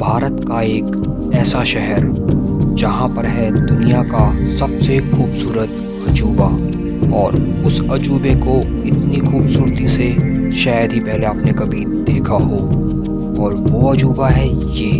भारत का एक ऐसा शहर जहाँ पर है दुनिया का सबसे खूबसूरत अजूबा, और उस अजूबे को इतनी खूबसूरती से शायद ही पहले आपने कभी देखा हो, और वो अजूबा है ये।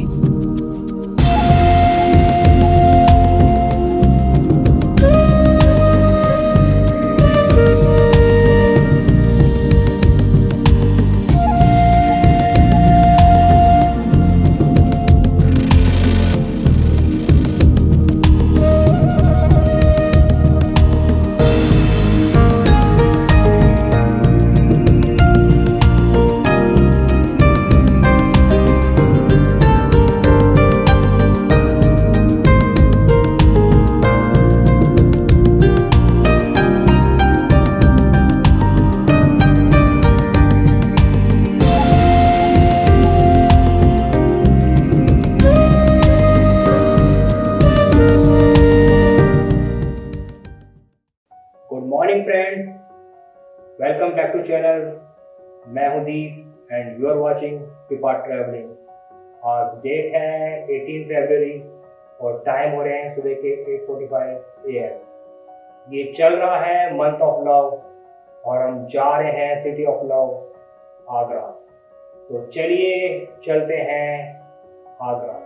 Good morning friends, welcome back to channel. मैं हूं Deep and you are watching Pipa traveling. आज डेट है 18 फरवरी और टाइम हो रहे हैं सुबह के 8:45 AM। ये चल रहा है मंथ ऑफ लव और हम जा रहे हैं सिटी ऑफ लव आगरा। तो चलिए चलते हैं आगरा।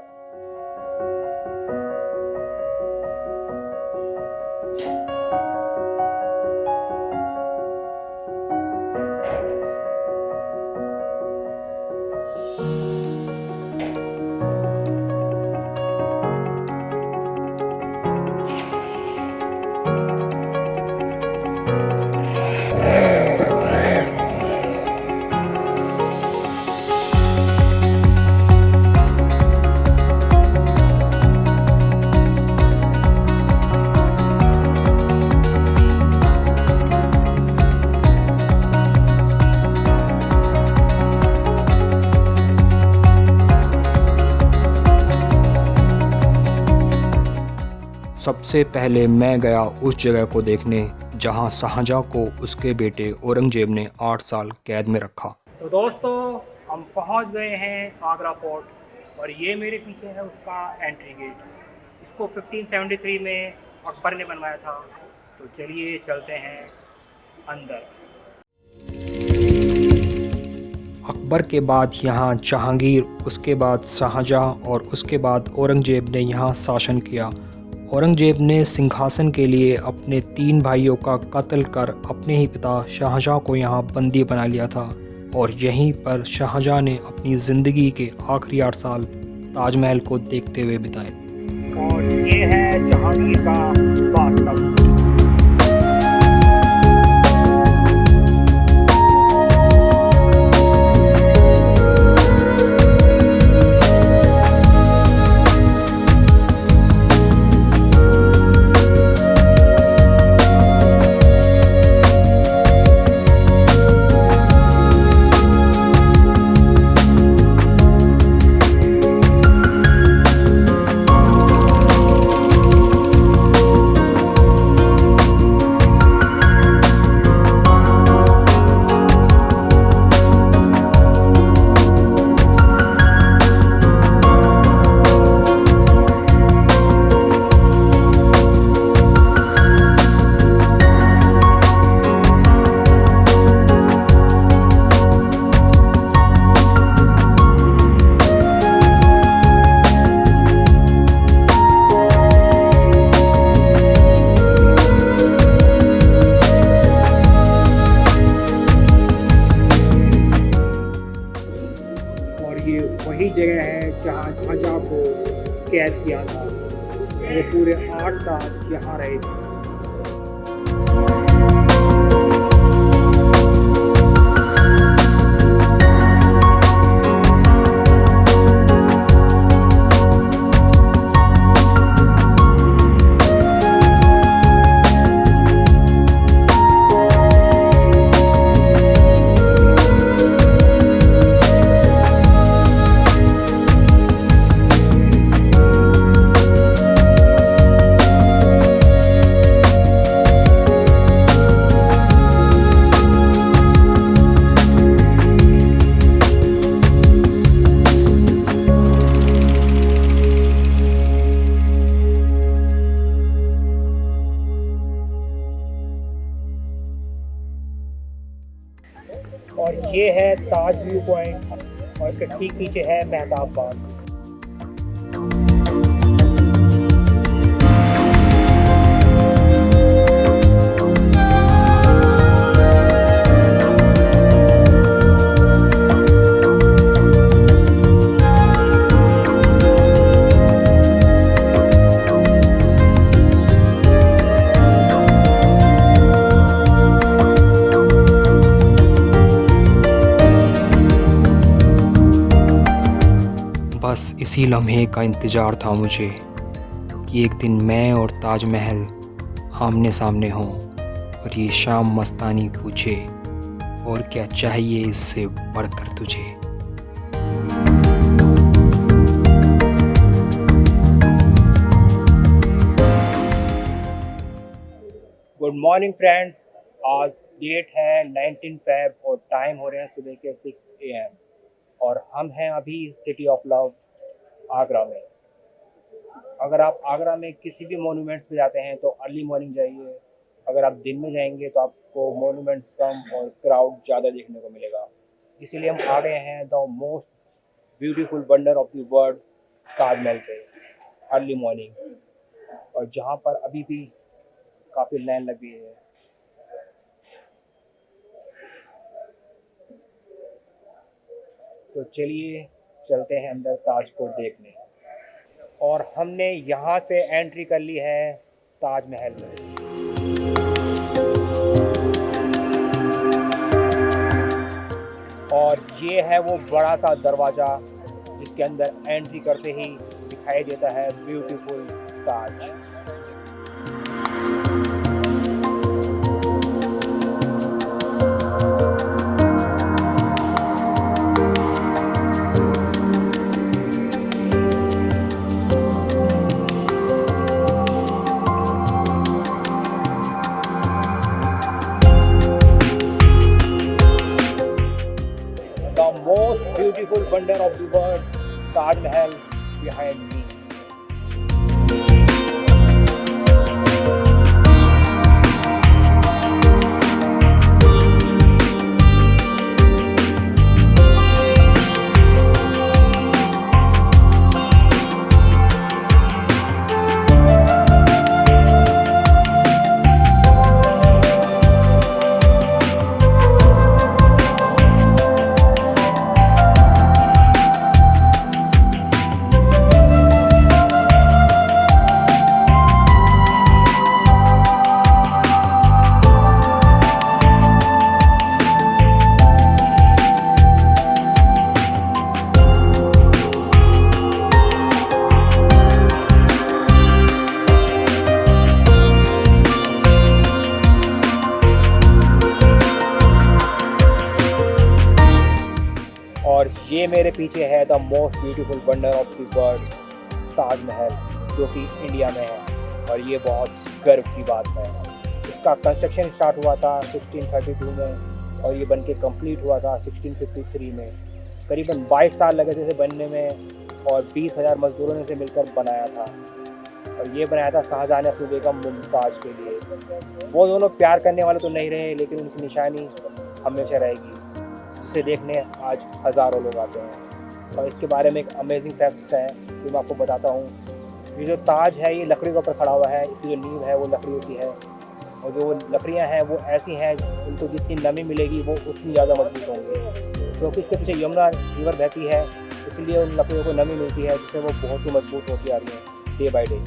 सबसे पहले मैं गया उस जगह को देखने जहां शाहजहां को उसके बेटे औरंगजेब ने 8 साल कैद में रखा। तो दोस्तों, हम पहुंच गए हैं आगरा फोर्ट और ये मेरे पीछे है उसका एंट्री गेट। इसको 1573 में अकबर ने बनवाया था। तो चलिए चलते हैं अंदर। अकबर के बाद यहाँ जहांगीर, उसके बाद शाहजहां और उसके बाद औरंगजेब ने यहाँ शासन किया। औरंगजेब ने सिंहासन के लिए अपने 3 भाइयों का कत्ल कर अपने ही पिता शाहजहां को यहाँ बंदी बना लिया था, और यहीं पर शाहजहां ने अपनी ज़िंदगी के आखिरी 8 साल ताजमहल को देखते हुए बिताए। और ये है जहांगीर का बाथटब। वही जगह है जहाँ शाहजहां को कैद किया था। वो पूरे 8 साल यहाँ रहे थे। और ये है ताज व्यू पॉइंट और इसके ठीक पीछे है मेहताब बाग। बस इसी लम्हे का इंतज़ार था मुझे कि एक दिन मैं और ताजमहल आमने सामने हों और ये शाम मस्तानी पूछे, और क्या चाहिए इससे बढ़कर तुझे। गुड मॉर्निंग फ्रेंड्स, आज डेट है 19 फेब और टाइम हो रहे हैं सुबह के 6 AM और हम हैं अभी सिटी ऑफ लव आगरा में। अगर आप आगरा में किसी भी मोनूमेंट्स पे जाते हैं तो अर्ली मॉर्निंग जाइए। अगर आप दिन में जाएंगे तो आपको मोनूमेंट्स कम और क्राउड ज़्यादा देखने को मिलेगा। इसीलिए हम आ गए हैं the most beautiful wonder of the world Taj Mahal पे अर्ली मॉर्निंग, और जहाँ पर अभी भी काफ़ी लाइन लगी है। तो चलिए चलते हैं अंदर ताज को देखने। और हमने यहाँ से एंट्री कर ली है ताजमहल में। और ये है वो बड़ा सा दरवाज़ा जिसके अंदर एंट्री करते ही दिखाई देता है beautiful Taj. Most beautiful wonder of the world, Taj Mahal behind me. और ये मेरे पीछे है the most beautiful wonder of the world Taj Mahal, जो कि इंडिया में है और ये बहुत गर्व की बात है। इसका कंस्ट्रक्शन स्टार्ट हुआ था 1632 में और ये बनके कंप्लीट हुआ था 1653 में। करीबन 22 साल लगे थे इसे बनने में और 20,000 मजदूरों ने इसे मिलकर बनाया था। और ये बनाया था शाहजहां ने अपनी बेगम मुमताज़ के लिए। वो दोनों प्यार करने वाले तो नहीं रहे, लेकिन उनकी निशानी हमेशा रहेगी, जिसे देखने आज हज़ारों लोग आते हैं। और इसके बारे में एक अमेजिंग फैक्ट्स है जो मैं आपको बताता हूँ। ये जो ताज है ये लकड़ी के ऊपर खड़ा हुआ है, इसकी जो नींव है वो लकड़ियों की है और जो लकड़ियाँ हैं वो ऐसी हैं उनको जितनी नमी मिलेगी वो उतनी ज़्यादा मजबूत होंगी। क्योंकि इसके पीछे यमुना रिवर बहती है, इसलिए उन लकड़ियों को नमी मिलती है जिससे वो बहुत ही मजबूत होती आ रही है डे बाई डे।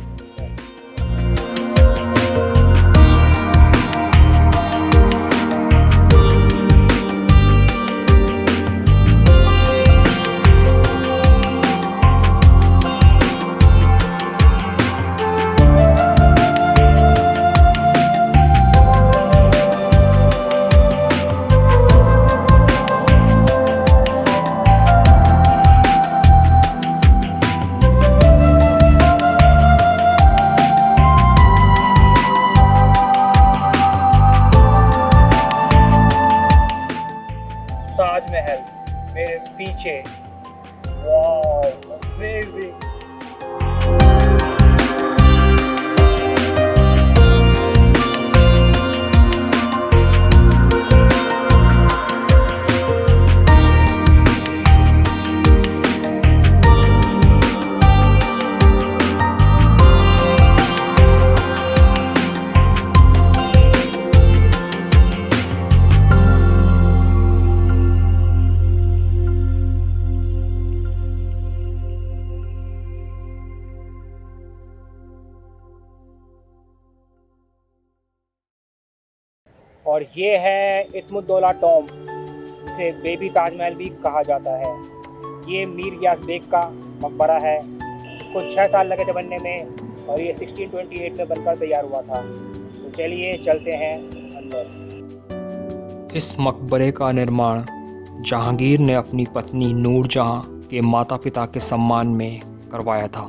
ताजमहल मेरे पीछे, वाव अमेजिंग। और ये है इत्मुद्दौला टॉम, इसे बेबी ताजमहल भी कहा जाता है। ये मीर गियास बेग का मकबरा है। कुछ 6 साल लगे थे बनने में और ये 1628 में बनकर तैयार हुआ था। तो चलिए चलते हैं अंदर। इस मकबरे का निर्माण जहांगीर ने अपनी पत्नी नूरजहां के माता पिता के सम्मान में करवाया था।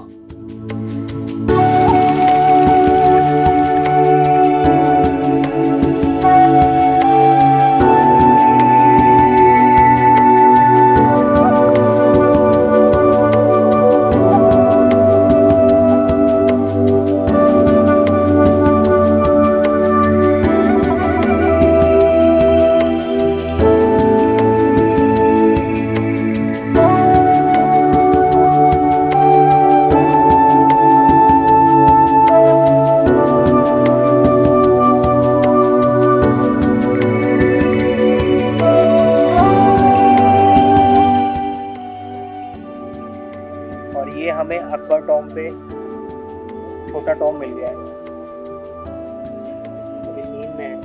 और ये हमें अकबर टॉम पे छोटा टॉम मिल गया है। अभी नींद में है।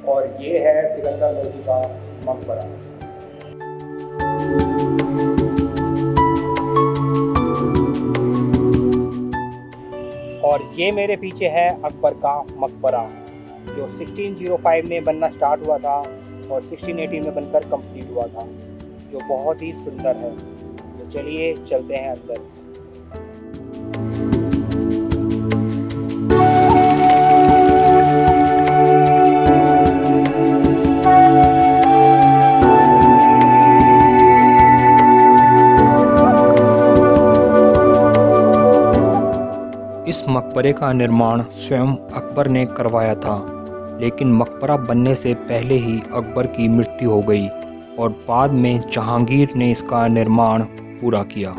और ये है सिकंदर लोधी का मकबरा। और ये मेरे पीछे है अकबर का मकबरा, जो 1605 में बनना स्टार्ट हुआ था और 1618 में बनकर कंप्लीट हुआ था, जो बहुत ही सुंदर है। तो चलिए चलते हैं अंदर। इस मकबरे का निर्माण स्वयं अकबर ने करवाया था, लेकिन मकबरा बनने से पहले ही अकबर की मृत्यु हो गई और बाद में जहांगीर ने इसका निर्माण पूरा किया।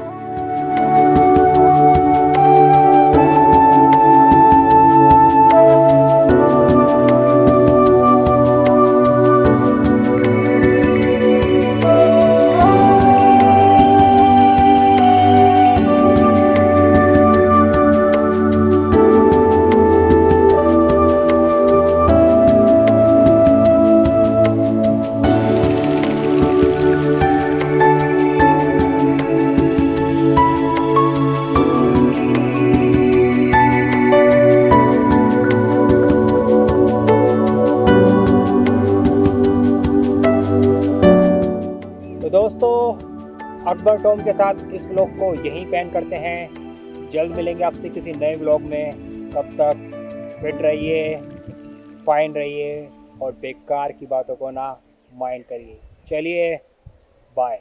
दोस्तों, अकबर टॉम के साथ इस व्लॉग को यहीं पेंड करते हैं। जल्द मिलेंगे आपसे किसी नए व्लॉग में। तब तक फिट रहिए, फाइन रहिए और बेकार की बातों को ना माइंड करिए। चलिए बाय।